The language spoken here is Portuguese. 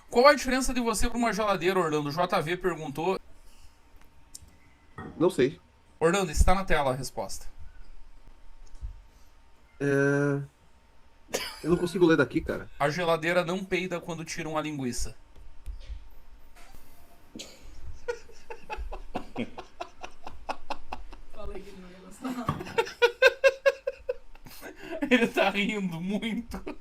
Qual a diferença de você para uma geladeira, Orlando? O JV perguntou. Não sei. Orlando, está na tela a resposta. É, eu não consigo ler daqui, cara. A geladeira não peida quando tiram a linguiça. Falei que ele não ia gostar. Ele tá rindo muito.